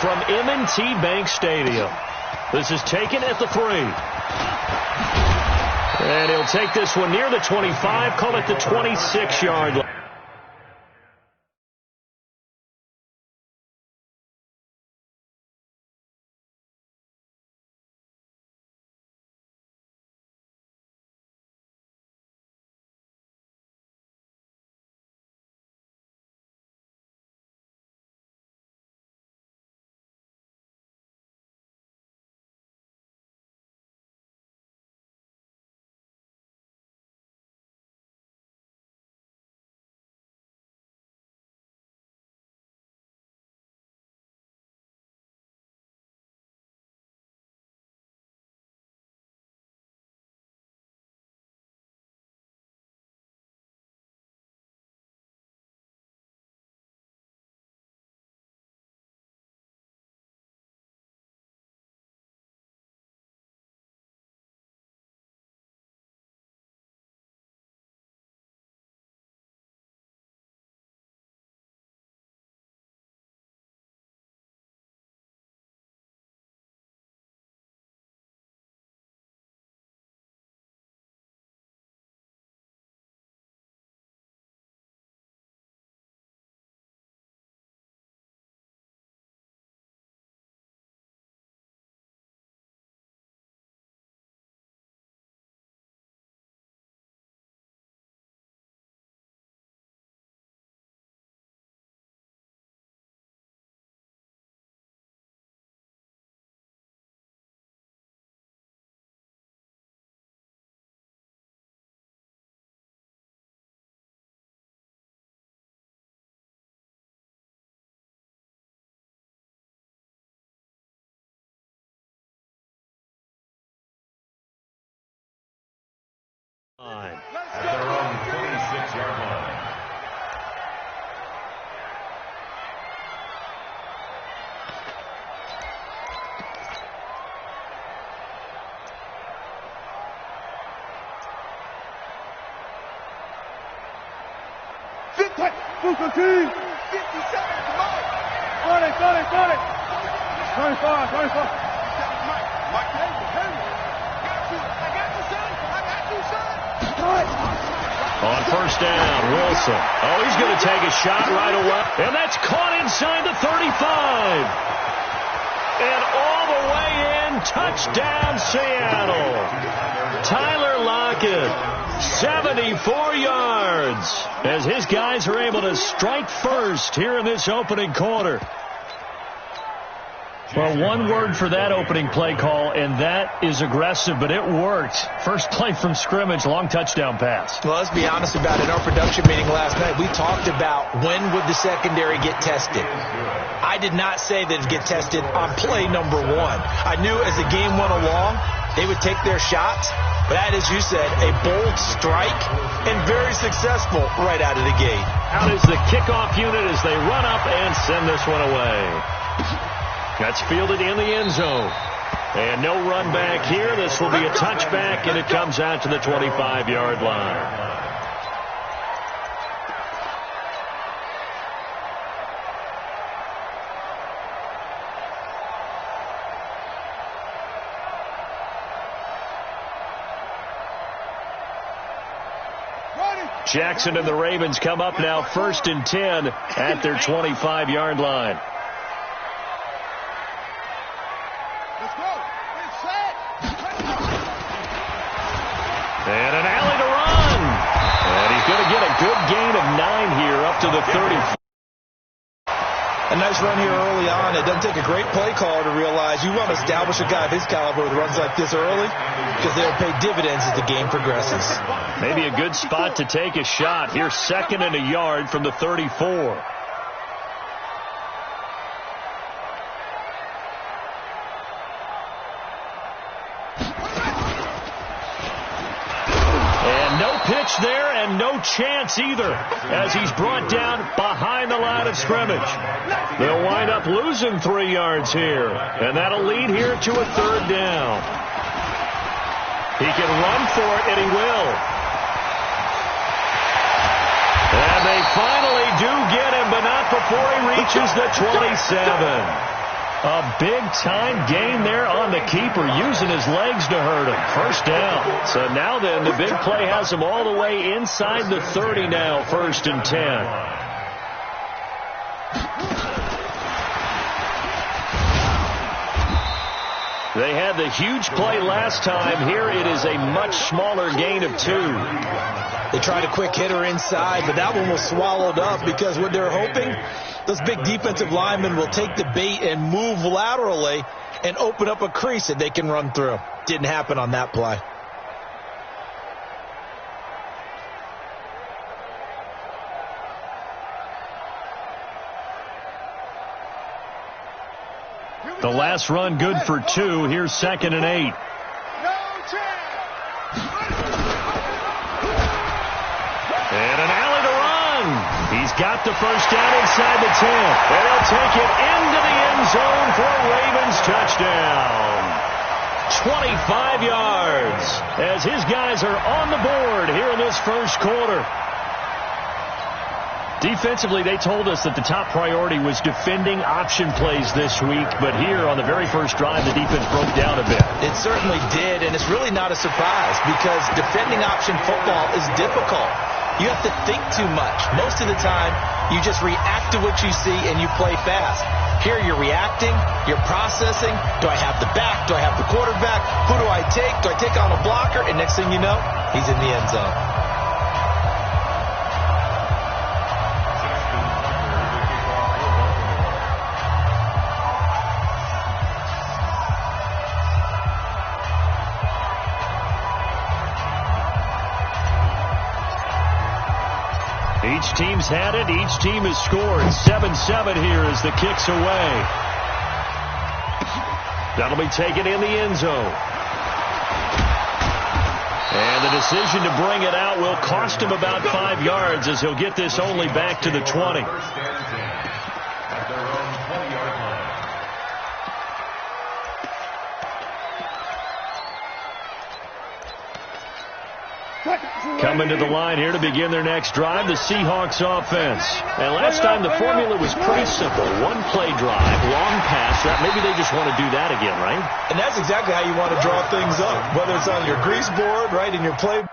from M&T Bank Stadium. This is taken at the 3. And he'll take this one near the 25, call it the 26-yard line. At their own 26-yard line. Got it. 25. On first down, Wilson. Oh, he's going to take a shot right away. And that's caught inside the 35. And all the way in, touchdown Seattle. Tyler Lockett, 74 yards, as his guys are able to strike first here in this opening quarter. Well, one word for that opening play call, and that is aggressive, but it worked. First play from scrimmage, long touchdown pass. Well, let's be honest about it. In our production meeting last night, we talked about when would the secondary get tested. I did not say that it'd get tested on play number 1. I knew as the game went along, they would take their shots. But that, as you said, a bold strike and very successful right out of the gate. Out is the kickoff unit as they run up and send this one away. That's fielded in the end zone. And no run back here. This will be a touchback, and it comes out to the 25-yard line. Jackson and the Ravens come up now 1st and 10 at their 25-yard line. And an alley to run. And he's going to get a good gain of 9 here up to the 30. A nice run here early on. It doesn't take a great play caller to realize you want to establish a guy of his caliber with runs like this early because they'll pay dividends as the game progresses. Maybe a good spot to take a shot. Here's 2nd and a yard from the 34. Pitch there, and no chance either, as he's brought down behind the line of scrimmage. They'll wind up losing 3 yards here, and that'll lead here to a 3rd down. He can run for it, and he will. And they finally do get him, but not before he reaches the 27. A big-time gain there on the keeper, using his legs to hurt him. First down. So now then, the big play has him all the way inside the 30 now, 1st and 10. They had the huge play last time. Here it is a much smaller gain of 2. They tried a quick hitter inside, but that one was swallowed up because what they're hoping, those big defensive linemen will take the bait and move laterally and open up a crease that they can run through. Didn't happen on that play. The last run good for 2. Here's 2nd and 8. And an alley to run. He's got the first down inside the 10. And he'll take it into the end zone for a Ravens touchdown. 25 yards as his guys are on the board here in this first quarter. Defensively, they told us that the top priority was defending option plays this week, but here on the very first drive, the defense broke down a bit. It certainly did, and it's really not a surprise because defending option football is difficult. You have to think too much. Most of the time, you just react to what you see and you play fast. Here you're reacting, you're processing. Do I have the back? Do I have the quarterback? Who do I take? Do I take on a blocker? And next thing you know, he's in the end zone. Each team's had it. Each team has scored. 7-7 here as the kick's away. That'll be taken in the end zone. And the decision to bring it out will cost him about 5 yards as he'll get this only back to the 20. Coming to the line here to begin their next drive, the Seahawks offense. And last time the formula was pretty simple. One play drive, long pass. Maybe they just want to do that again, right? And that's exactly how you want to draw things up, whether it's on your grease board, right, in your play.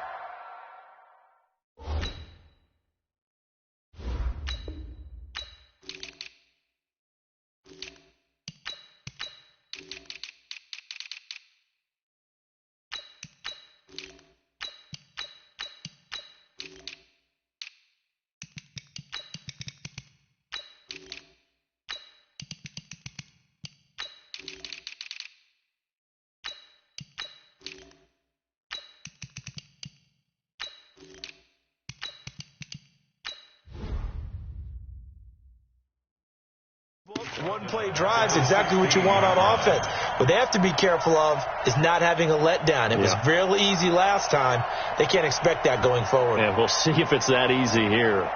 One-play drives exactly what you want on offense. What they have to be careful of is not having a letdown. It was real easy last time. They can't expect that going forward. Yeah, we'll see if it's that easy here.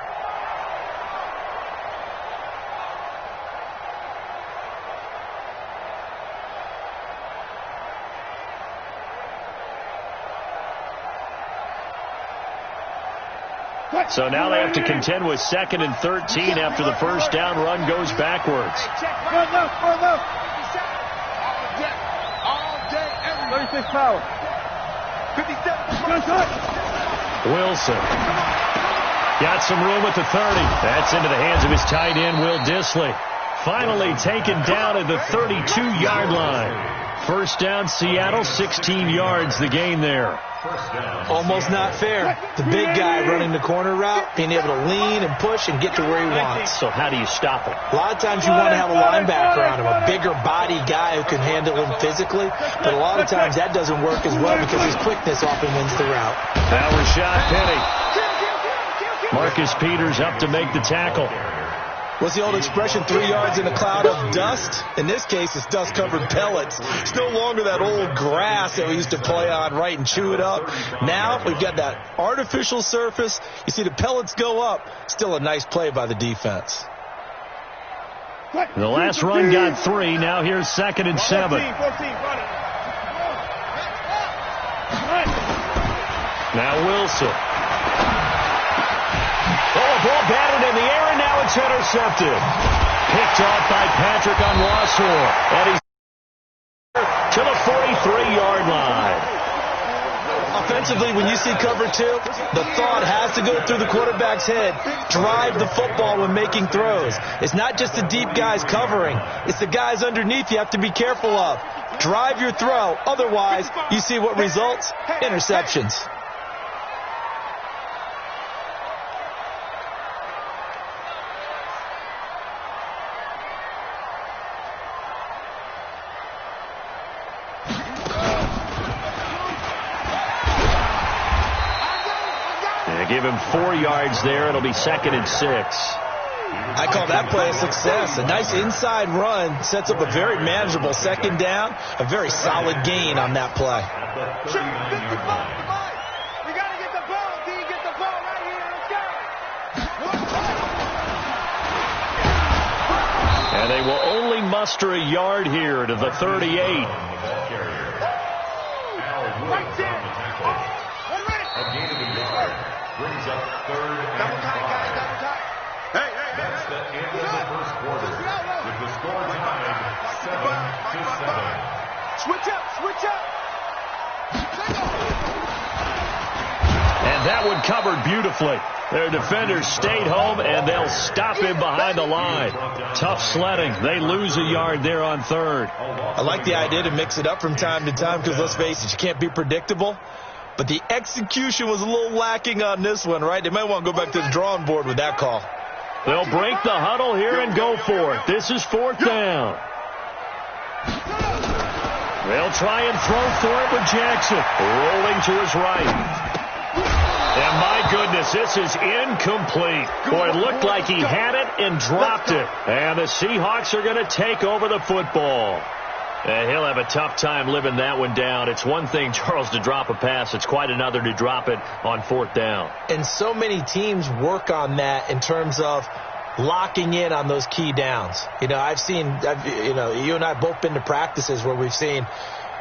So now they have to contend with 2nd and 13 after the first down run goes backwards. 36 power. 57. Wilson. Got some room at the 30. That's into the hands of his tight end, Will Dissly. Finally taken down at the 32-yard line. First down, Seattle, 16 yards the gain there. Almost not fair. The big guy running the corner route, being able to lean and push and get to where he wants. So how do you stop him? A lot of times you want to have a linebacker on him, a bigger body guy who can handle him physically. But a lot of times that doesn't work as well because his quickness often wins the route. Now Rashad Penny. Marcus Peters up to make the tackle. What's the old expression, 3 yards in a cloud of dust? In this case, it's dust-covered pellets. It's no longer that old grass that we used to play on, right, and chew it up. Now we've got that artificial surface. You see the pellets go up. Still a nice play by the defense. The last run got 3. Now here's 2nd and 7. Now Wilson. Oh, a ball batted in the air, and now it's intercepted. picked off by Patrick on Rossor. And he's to the 43-yard line. Offensively, when you see cover two, the thought has to go through the quarterback's head. Drive the football when making throws. It's not just the deep guys covering. It's the guys underneath you have to be careful of. Drive your throw. Otherwise, you see what results? Interceptions. Give him 4 yards there. It'll be 2nd and 6. I call that play a success. A nice inside run sets up a very manageable 2nd down. A very solid gain on that play. We got to get the ball. D, get the ball right here. Let's go. And they will only muster a yard here to the 38. Right there. Brings up 3rd and 5. Hey. That's the end of the first quarter. With the score tied 7-7. Switch up. And that one covered beautifully. Their defenders stayed home, and they'll stop him behind the line. Tough sledding. They lose a yard there on 3rd. I like the idea to mix it up from time to time because, let's face it, you can't be predictable. But the execution was a little lacking on this one, right? They might want to go back to the drawing board with that call. They'll break the huddle here and go for it. This is 4th down. They'll try and throw for it with Jackson. Rolling to his right. And my goodness, this is incomplete. Boy, it looked like he had it and dropped it. And the Seahawks are going to take over the football. And he'll have a tough time living that one down. It's one thing, Charles, to drop a pass. It's quite another to drop it on 4th down. And so many teams work on that in terms of locking in on those key downs. You know, you and I both been to practices where we've seen,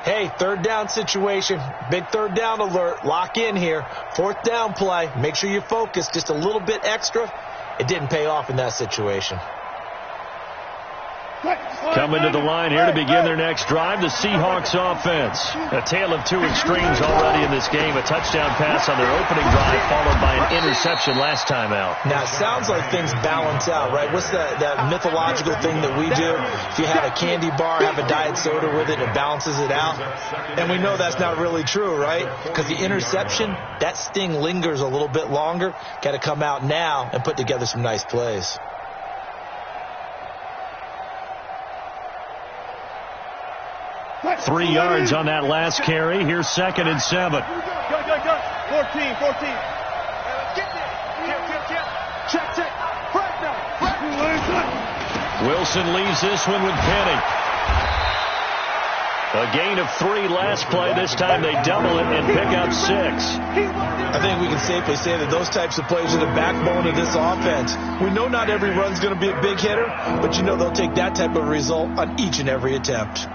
hey, 3rd down situation, big 3rd down alert, lock in here, 4th down play, make sure you focus just a little bit extra. It didn't pay off in that situation. Coming to the line here to begin their next drive, the Seahawks offense. A tale of two extremes already in this game. A touchdown pass on their opening drive, followed by an interception last time out. Now, it sounds like things balance out, right? What's that mythological thing that we do? If you have a candy bar, have a diet soda with it, it balances it out. And we know that's not really true, right? Because the interception, that sting lingers a little bit longer. Got to come out now and put together some nice plays. 3 yards on that last carry. Here's 2nd and 7. Go. 14. Check. Wilson leaves this one with Penny. A gain of 3 last play. This time they double it and pick up 6. I think we can safely say that those types of plays are the backbone of this offense. We know not every run's going to be a big hitter, but you know they'll take that type of result on each and every attempt.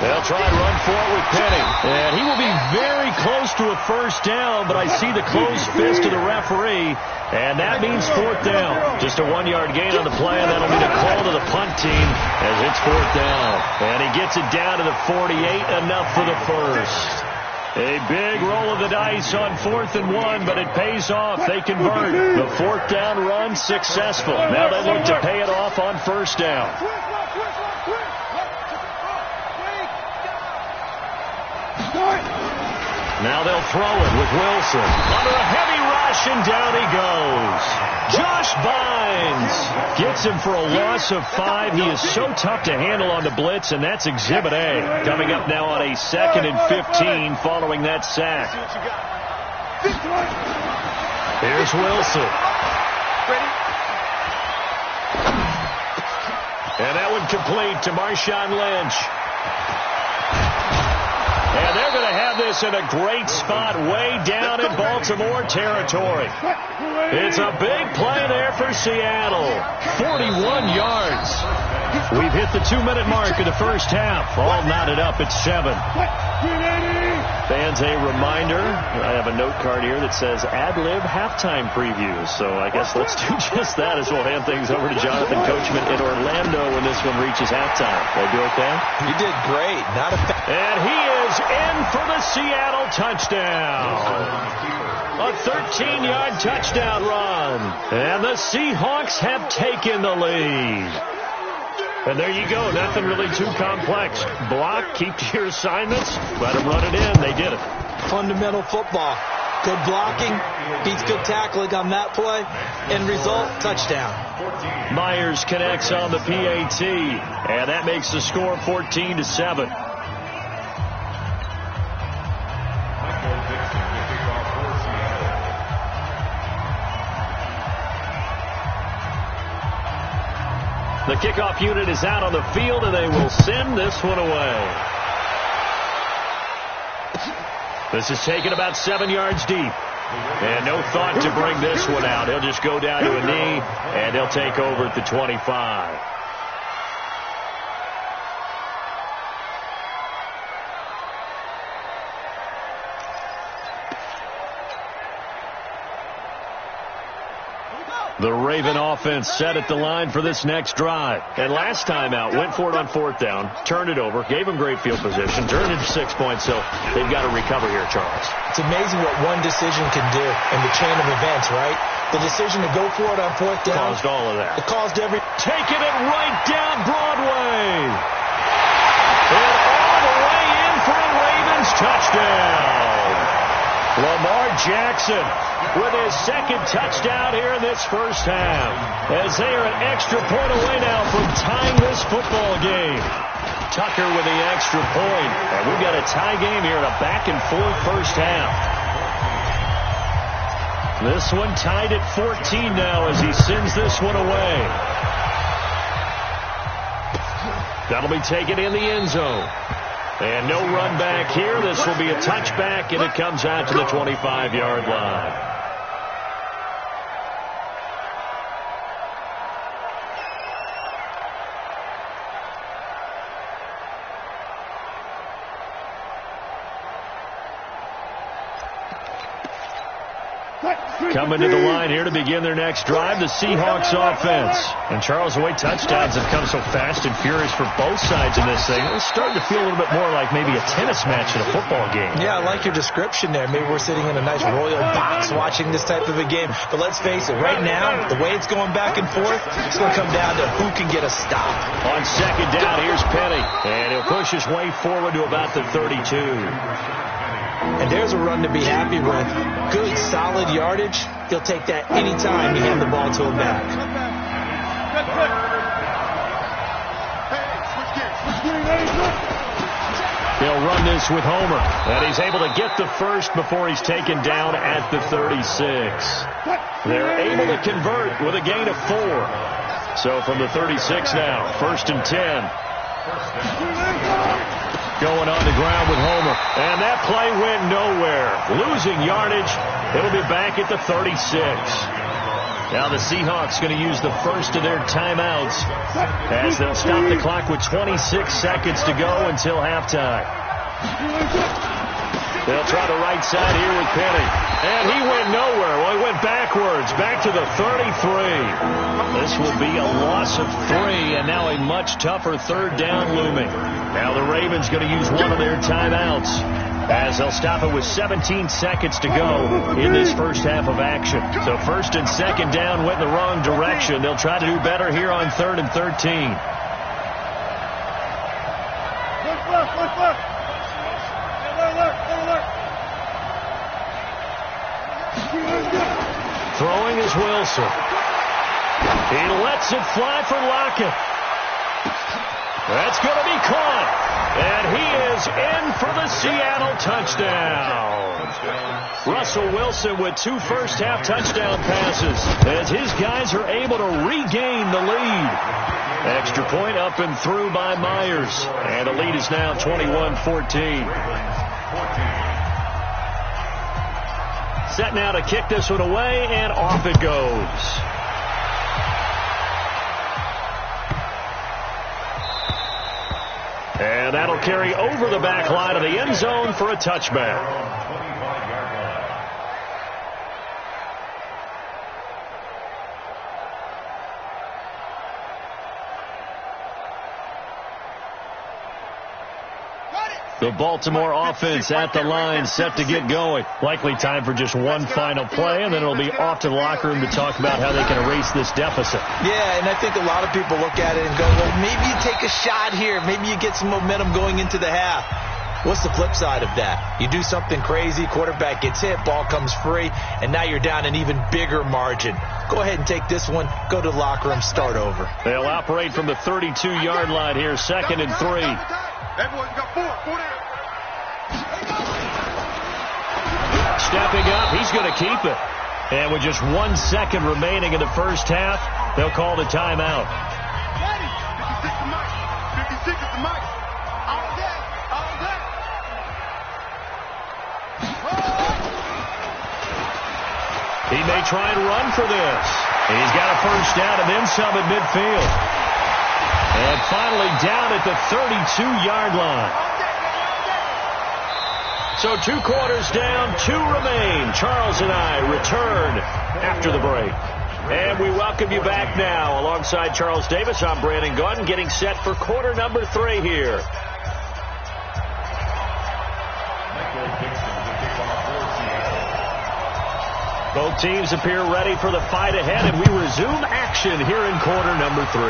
They'll try and run for it with Penny. And he will be very close to a 1st down, but I see the closed fist of the referee, and that means 4th down. Just a 1-yard gain on the play, and that'll mean a call to the punt team as it's 4th down. And he gets it down to the 48, enough for the first. A big roll of the dice on 4th and 1, but it pays off. They convert. The 4th down run successful. Now they look to pay it off on 1st down. Now they'll throw it with Wilson. Under a heavy rush, and down he goes. Josh Bynes gets him for a loss of 5. He is so tough to handle on the blitz, and that's Exhibit A. Coming up now on a 2nd and 15 following that sack. Here's Wilson. And that one complete to Marshawn Lynch. And they're going to have this this in a great spot way down in Baltimore territory. It's a big play there for Seattle. 41 yards. We've hit the 2-minute mark of the first half. All knotted up at 7. Fans, a reminder, I have a note card here that says ad-lib halftime previews. So I guess let's do just that as we'll hand things over to Jonathan Coachman in Orlando when this one reaches halftime. Did I do okay? You did great. And he is in for the Seattle touchdown. A 13-yard touchdown run. And the Seahawks have taken the lead. And there you go. Nothing really too complex. Block, keep to your assignments, let them run it in. They did it. Fundamental football. Good blocking, beats good tackling on that play. End result, touchdown. Myers connects on the PAT, and that makes the score 14-7. The kickoff unit is out on the field, and they will send this one away. This is taken about 7 yards deep. And no thought to bring this one out. He'll just go down to a knee, and he'll take over at the 25. The Raven offense set at the line for this next drive. And last time out, went for it on 4th down, turned it over, gave them great field position, turned it 6 points, so they've got to recover here, Charles. It's amazing what one decision can do in the chain of events, right? The decision to go for it on 4th down. Caused all of that. It caused every... Taking it right down Broadway. And all the way in for a Ravens touchdown. Lamar Jackson with his second touchdown here in this first half, as they are an extra point away now from tying this football game. Tucker with the extra point, and we've got a tie game here in a back-and-forth first half. This one tied at 14 now as he sends this one away. That'll be taken in the end zone. And no run back here. This will be a touchback, and it comes out to the 25-yard line. Coming to the line here to begin their next drive, the Seahawks offense. And Charles, the way touchdowns have come so fast and furious for both sides in this thing, it's starting to feel a little bit more like maybe a tennis match in a football game. Yeah, I like your description there. Maybe we're sitting in a nice royal box watching this type of a game. But let's face it, right now, the way it's going back and forth, it's going to come down to who can get a stop. On second down, here's Penny. And he'll push his way forward to about the 32. And there's a run to be happy with. Good, solid yardage. He'll take that any time you hand the ball to him back. He'll run this with Homer. And he's able to get the first before he's taken down at the 36. They're able to convert with a gain of 4. So from the 36 now, 1st and 10. Going on the ground with Homer. And that play went nowhere. Losing yardage. It'll be back at the 36. Now the Seahawks going to use the first of their timeouts as they'll stop the clock with 26 seconds to go until halftime. They'll try the right side here with Penny. And he went nowhere. Well, he went backwards, back to the 33. This will be a loss of 3, and now a much tougher 3rd down looming. Now the Ravens going to use one of their timeouts as they'll stop it with 17 seconds to go in this first half of action. So 1st and 2nd down went in the wrong direction. They'll try to do better here on 3rd and 13. Throwing is Wilson. He lets it fly for Lockett. That's going to be caught. And he is in for the Seattle touchdown. Russell Wilson with 2 first-half touchdown passes as his guys are able to regain the lead. Extra point up and through by Myers. And the lead is now 21-14. set now to kick this one away, and off it goes. And that'll carry over the back line of the end zone for a touchback. The Baltimore offense at the line, set to get going. Likely time for just one final play, and then it'll be off to the locker room to talk about how they can erase this deficit. Yeah, and I think a lot of people look at it and go, well, maybe you take a shot here. Maybe you get some momentum going into the half. What's the flip side of that? You do something crazy, quarterback gets hit, ball comes free, and now you're down an even bigger margin. Go ahead and take this one, go to the locker room, start over. They'll operate from the 32-yard line here, 2nd and 3. Everyone's got four there. Stepping up, he's going to keep it. And with just 1 second remaining in the first half, they'll call the timeout. 56 at the mic. All day. He may try and run for this. He's got a first down and then some at midfield. And finally down at the 32-yard line. So 2 quarters down, 2 remain. Charles and I return after the break. And we welcome you back now. Alongside Charles Davis, I'm Brandon Gordon, getting set for quarter number 3 here. Both teams appear ready for the fight ahead, and we resume action here in quarter number 3.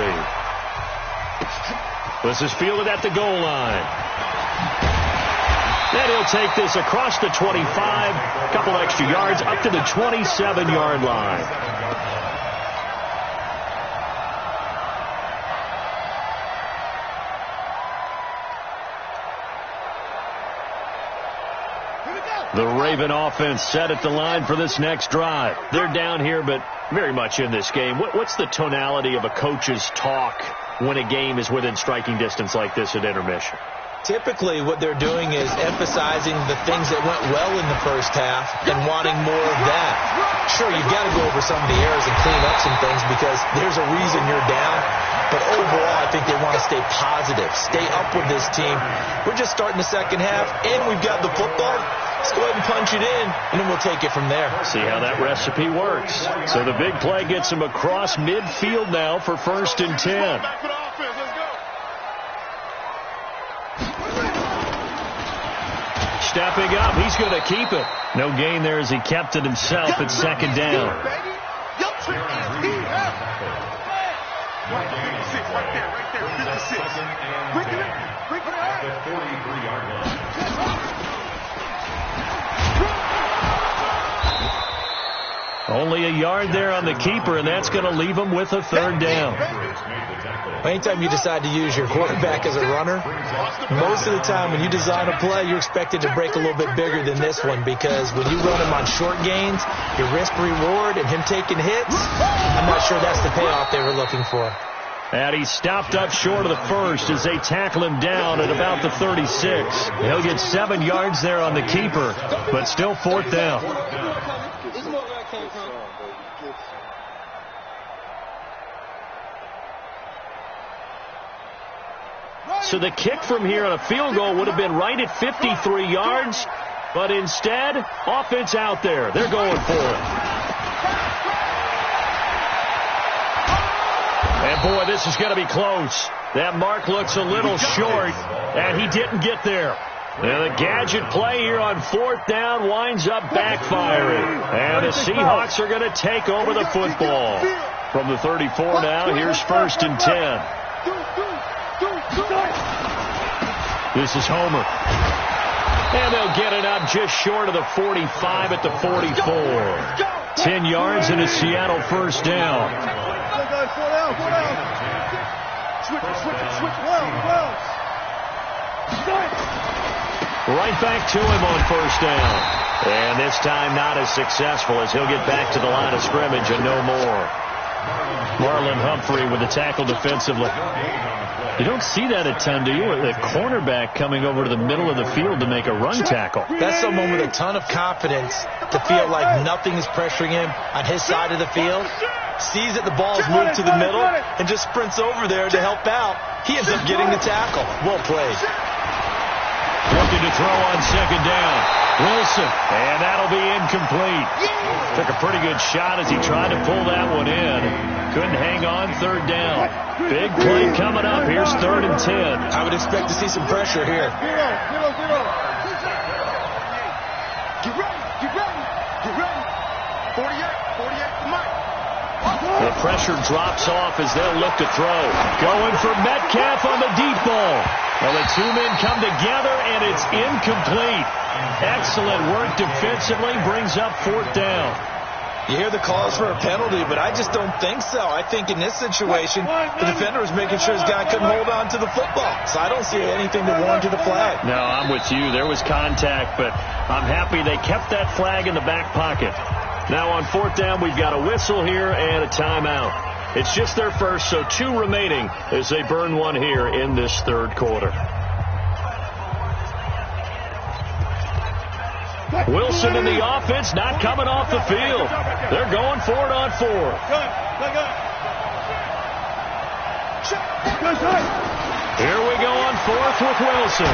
This is fielded at the goal line. Then he'll take this across the 25, a couple extra yards, up to the 27-yard line. The Raven offense set at the line for this next drive. They're down here, but very much in this game. What's the tonality of a coach's talk when a game is within striking distance like this at intermission? Typically, what they're doing is emphasizing the things that went well in the first half and wanting more of that. Sure, you've got to go over some of the errors and clean up some things because there's a reason you're down. But overall, I think they want to stay positive, stay up with this team. We're just starting the second half, and we've got the football. Let's go ahead and punch it in, and then we'll take it from there. See how that recipe works. So the big play gets him across midfield now for 1st and 10. Stepping up, he's going to keep it. No gain there as he kept it himself at 2nd down. Only a yard there on the keeper, and that's going to leave him with a 3rd down. Anytime you decide to use your quarterback as a runner, most of the time when you design a play, you're expected to break a little bit bigger than this one because when you run him on short gains, your risk-reward and him taking hits, I'm not sure that's the payoff they were looking for. And he stopped up short of the first as they tackle him down at about the 36. He'll get 7 yards there on the keeper, but still 4th down. So the kick from here on a field goal would have been right at 53 yards, but instead, offense out there. They're going for it. And boy, this is going to be close. That mark looks a little short, and he didn't get there. And the gadget play here on 4th down winds up backfiring. And the Seahawks are going to take over the football. From the 34 now, here's 1st and 10. This is Homer. And they'll get it up just short of the 45 at the 44. 10 yards and a Seattle 1st down. Right back to him on 1st down. And this time not as successful as he'll get back to the line of scrimmage and no more. Marlon Humphrey with the tackle defensively. You don't see that a ton, do you? The cornerback coming over to the middle of the field to make a run tackle. That's someone with a ton of confidence to feel like nothing is pressuring him on his side of the field. Sees that the ball is moved to the middle and just sprints over there to help out. He ends up getting the tackle. Well played. Looking to throw on second down. Wilson, and that'll be incomplete. Took a pretty good shot as he tried to pull that one in. Couldn't hang on third down. Big play coming up. Here's 3rd and 10. I would expect to see some pressure here. Get ready. Get ready. 48 to Mike. The pressure drops off as they'll look to throw. Going for Metcalf on the deep ball. Well, the two men come together, and it's incomplete. Excellent work defensively. Brings up 4th down. You hear the calls for a penalty, but I just don't think so. I think in this situation, the defender was making sure his guy couldn't hold on to the football. So I don't see anything to warrant the flag. No, I'm with you. There was contact, but I'm happy they kept that flag in the back pocket. Now on 4th down, we've got a whistle here and a timeout. It's just their first, so 2 remaining as they burn one here in this 3rd quarter. Wilson in the offense, not coming off the field. They're going for it on 4th. Here we go on 4th with Wilson.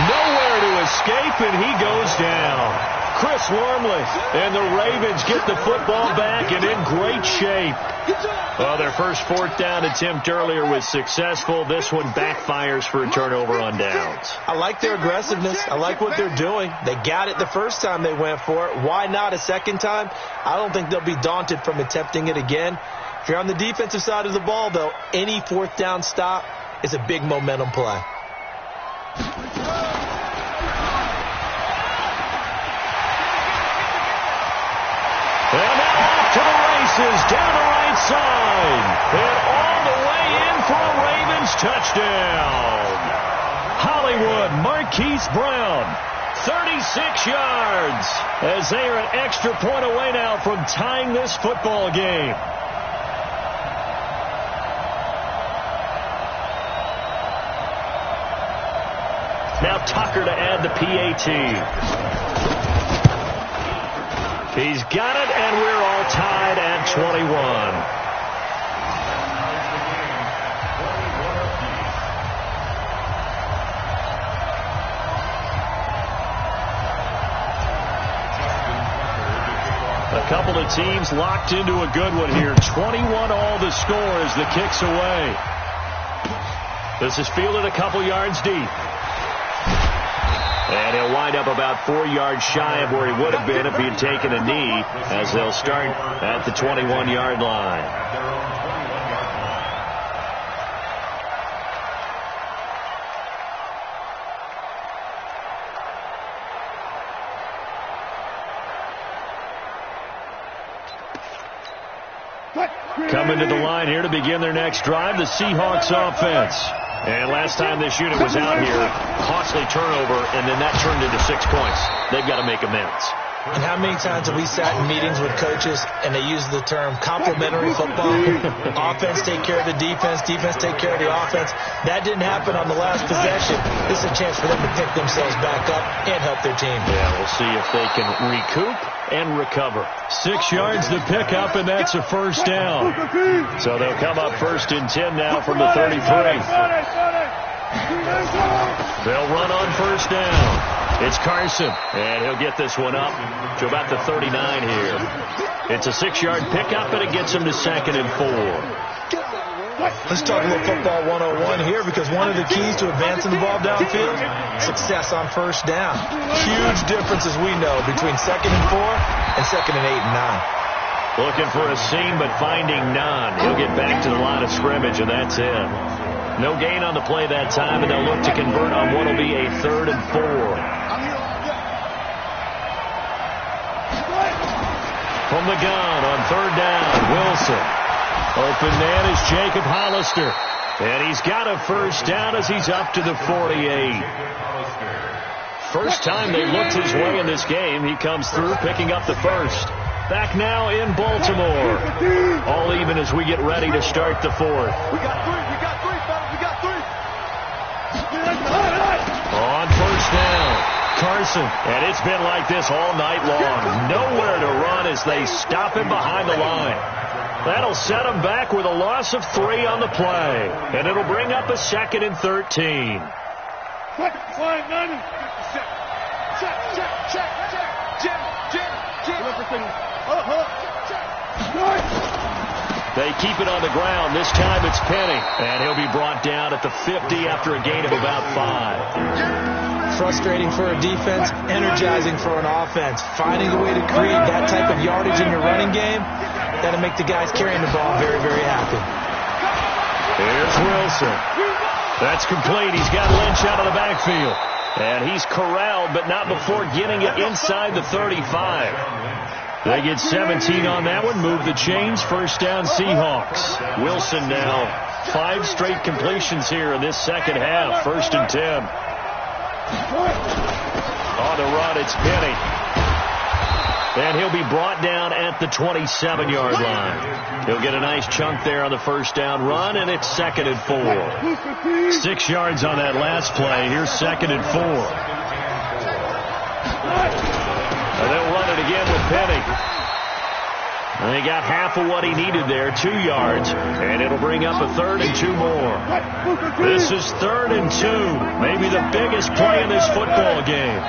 Nowhere to escape, and he goes down. Chris Wormley and the Ravens get the football back and in great shape. Well, their first 4th down attempt earlier was successful. This one backfires for a turnover on downs. I like their aggressiveness. I like what they're doing. They got it the first time they went for it. Why not a second time? I don't think they'll be daunted from attempting it again. If you're on the defensive side of the ball, though, any 4th down stop is a big momentum play. And now off to the races, down the right side. And all the way in for a Ravens touchdown. Hollywood Marquise Brown, 36 yards, as they are an extra point away now from tying this football game. Now Tucker to add the PAT. He's got it, and we're all tied at 21. A couple of teams locked into a good one here. 21 all the score as the kick's away. This is fielded a couple yards deep. And he'll wind up about 4 yards shy of where he would have been if he had taken a knee, as they'll start at the 21-yard line. Coming to the line here to begin their next drive, the Seahawks offense. And last time this unit was out here, costly turnover, and then that turned into 6 points. They've got to make amends. And how many times have we sat in meetings with coaches and they use the term complementary football? Offense take care of the defense, defense take care of the offense. That didn't happen on the last possession. This is a chance for them to pick themselves back up and help their team. Yeah, we'll see if they can recoup and recover. 6 yards to pick up, and that's a first down. So they'll come up 1st and 10 now from the 33. They'll run on 1st down. It's Carson, and he'll get this one up to about the 39 here. It's a 6-yard pickup, and it gets him to 2nd and 4. Let's talk a little football 101 here, because one of the keys to advancing the ball downfield, success on 1st down. Huge difference, as we know, between 2nd and 4 and 2nd and 8 and 9. Looking for a seam, but finding none. He'll get back to the line of scrimmage, and that's it. No gain on the play that time, and they'll look to convert on what will be a 3rd and 4. From the gun on 3rd down, Wilson. Open man is Jacob Hollister. And he's got a 1st down as he's up to the 48. First time they looked his way in this game, he comes through picking up the 1st. Back now in Baltimore. All even as we get ready to start the fourth. We got three, fellas. We got three. On first down, Carson. And it's been like this all night long. Nowhere to run as they stop him behind the line. That'll set him back with a loss of 3 on the play. And it'll bring up a 2nd and 13. Check. Everything. They keep it on the ground. This time it's Penny. And he'll be brought down at the 50 after a gain of about 5. Frustrating for a defense, energizing for an offense. Finding a way to create that type of yardage in your running game, that'll make the guys carrying the ball very, very happy. Here's Wilson. That's complete. He's got Lynch out of the backfield. And he's corralled, but not before getting it inside the 35. They get 17 on that one. Move the chains. First down, Seahawks. Wilson now 5 straight completions here in this second half. 1st and 10. On the run, it's Penny. And he'll be brought down at the 27-yard line. He'll get a nice chunk there on the first down run, and it's 2nd and 4. 6 yards on that last play. Here's 2nd and 4. And they'll run it again with Penny. And he got half of what he needed there, 2 yards. And it'll bring up a 3rd and 2 more. This is 3rd and 2. Maybe the biggest play in this football game.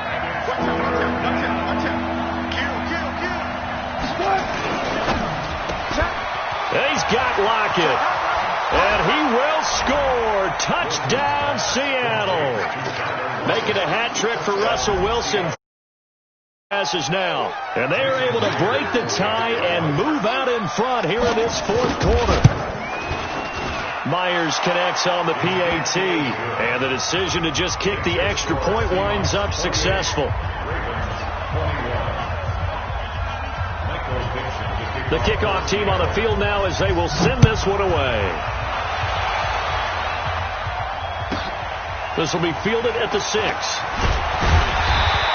He's got Lockett. And he will score. Touchdown, Seattle. Making a hat trick for Russell Wilson. Passes now. And they are able to break the tie and move out in front here in this 4th quarter. Myers connects on the PAT. And the decision to just kick the extra point winds up successful. The kickoff team on the field now as they will send this one away. This will be fielded at the 6.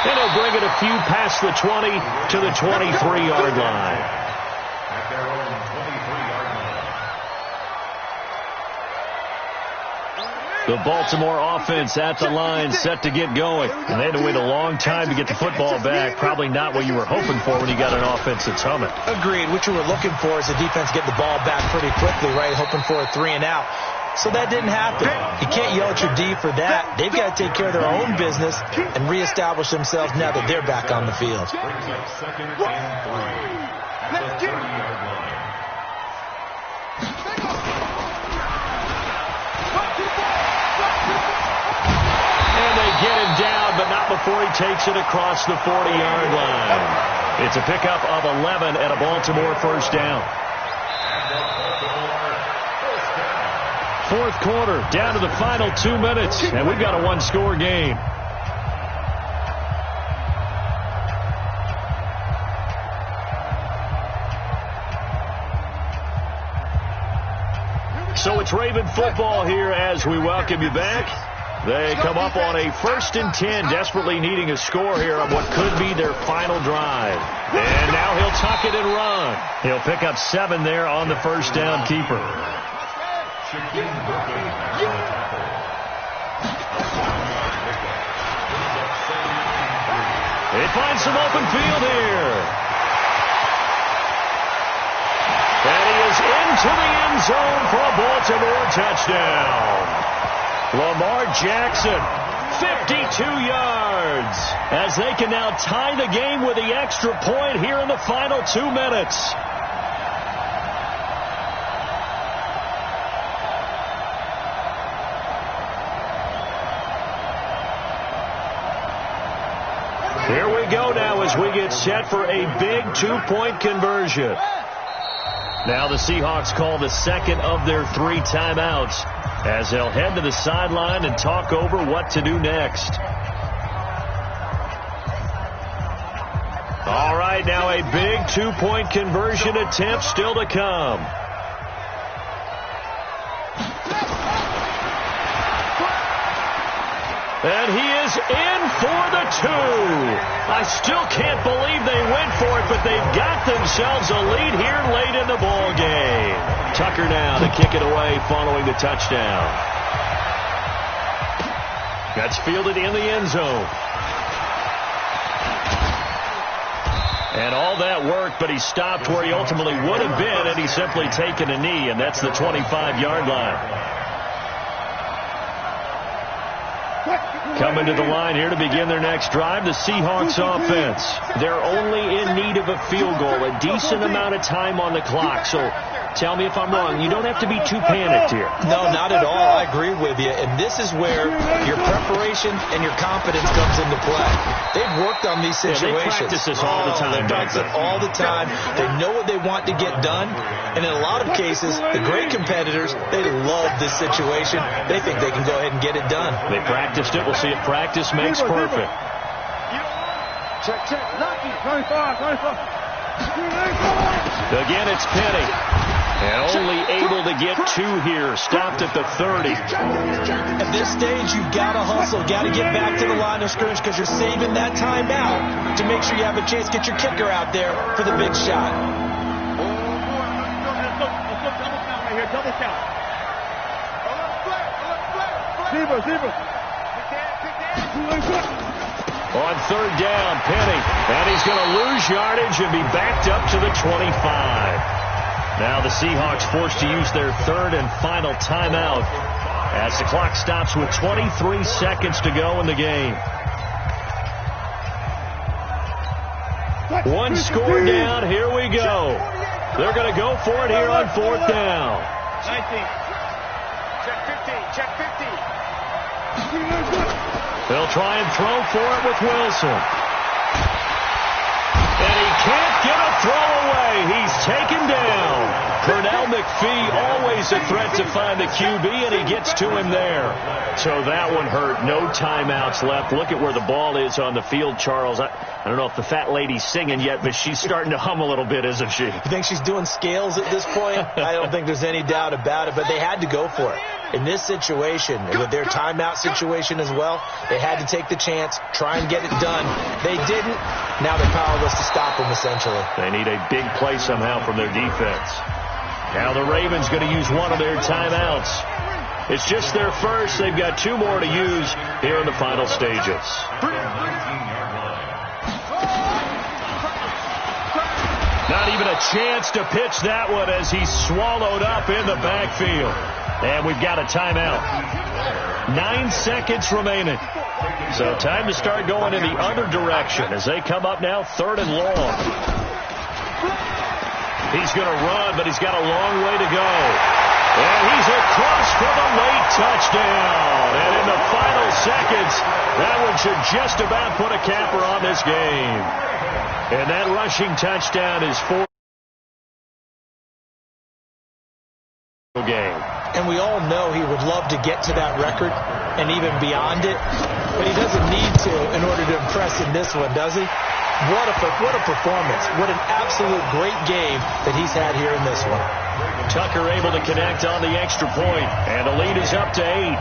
And he'll bring it a few past the 20 to the 23-yard line. At their own 23-yard line. The Baltimore offense at the line, set to get going. And they had to wait a long time to get the football back. Probably not what you were hoping for when you got an offense that's humming. Agreed. What you were looking for is the defense getting the ball back pretty quickly, right? Hoping for a 3 and out. So that didn't happen. You can't yell at your D for that. They've got to take care of their own business and reestablish themselves now that they're back on the field. Brings up 2nd and 3 at the 30-yard line. And they get him down, but not before he takes it across the 40-yard line. It's a pickup of 11 and a Baltimore first down. 4th quarter, down to the final 2 minutes, and we've got a 1-score game. So it's Raven football here as we welcome you back. They come up on a 1st and 10, desperately needing a score here on what could be their final drive. And now he'll tuck it and run. He'll pick up 7 there on the first down keeper. They find some open field here. And he is into the end zone for a Baltimore touchdown. Lamar Jackson, 52 yards, as they can now tie the game with the extra point here in the final 2 minutes. Here we go now as we get set for a big 2-point conversion. Now the Seahawks call the second of their 3 timeouts as they'll head to the sideline and talk over what to do next. All right, now a big 2-point conversion attempt still to come. And he is in for the 2. I still can't believe they went for it, but they've got themselves a lead here late in the ball game. Tucker now to kick it away following the touchdown. That's fielded in the end zone. And all that worked, but he stopped where he ultimately would have been had he simply taken a knee, and that's the 25-yard line. Coming to the line here to begin their next drive, the Seahawks offense. They're only in need of a field goal, a decent amount of time on the clock. So tell me if I'm wrong. You don't have to be too panicked here. No, not at all. I agree with you. And this is where your preparation and your confidence comes into play. They've worked on these situations. They practice this all the time. They practice it all the time. They know what they want to get done. And in a lot of cases, the great competitors, they love this situation. They think they can go ahead and get it done. They practiced it. We'll see if practice makes perfect. Check, check. Lucky. 25. Again, it's Penny. And only able to get 2 here. Stopped at the 30. At this stage, you've got to hustle. Got to get back to the line of scrimmage because you're saving that time out to make sure you have a chance to get your kicker out there for the big shot. Double count. Zebra. On 3rd down, Penny. And he's going to lose yardage and be backed up to the 25. Now the Seahawks forced to use their 3rd and final timeout as the clock stops with 23 seconds to go in the game. One score down. Here we go. They're going to go for it here on 4th down. 19. Check 15. Check 15. They'll try and throw for it with Wilson. And he can't get a throw away. He's taken down. Pernell McPhee, always a threat to find the QB, and he gets to him there. So that one hurt. No timeouts left. Look at where the ball is on the field, Charles. I don't know if the fat lady's singing yet, but she's starting to hum a little bit, isn't she? You think she's doing scales at this point? I don't think there's any doubt about it, but they had to go for it. In this situation, with their timeout situation as well, they had to take the chance, try and get it done. They didn't. Now they're powerless to stop them, essentially. They need a big play somehow from their defense. Now the Ravens going to use one of their timeouts. It's just their first. They've got 2 more to use here in the final stages. Not even a chance to pitch that one as he's swallowed up in the backfield. And we've got a timeout. 9 seconds remaining. So time to start going in the other direction as they come up now 3rd and long. He's going to run, but he's got a long way to go. And he's across for the late touchdown. And in the final seconds, that one should just about put a capper on this game. And that rushing touchdown is for the game. And we all know he would love to get to that record and even beyond it, but he doesn't need to in order to impress in this one, does he? What a performance. What an absolute great game that he's had here in this one. Tucker able to connect on the extra point, and the lead is up to 8.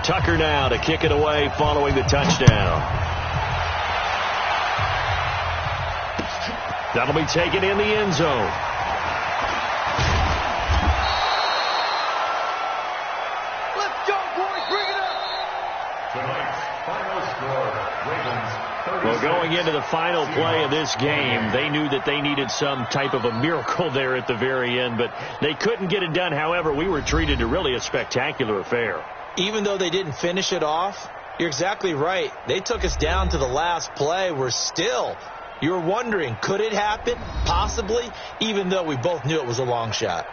Tucker now to kick it away following the touchdown. That'll be taken in the end zone. Let's go, boys. Bring it up. Tonight's final score, Ravens 30. Well, going into the final play of this game, they knew that they needed some type of a miracle there at the very end, but they couldn't get it done. However, we were treated to really a spectacular affair. Even though they didn't finish it off, you're exactly right. They took us down to the last play. You were wondering, could it happen? Possibly, even though we both knew it was a long shot.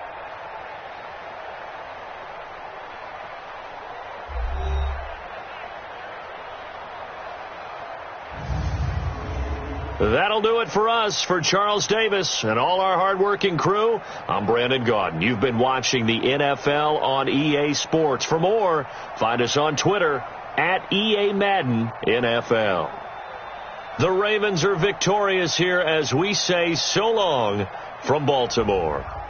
That'll do it for us. For Charles Davis and all our hardworking crew, I'm Brandon Gaudin. You've been watching the NFL on EA Sports. For more, find us on Twitter at EA Madden NFL. The Ravens are victorious here as we say so long from Baltimore.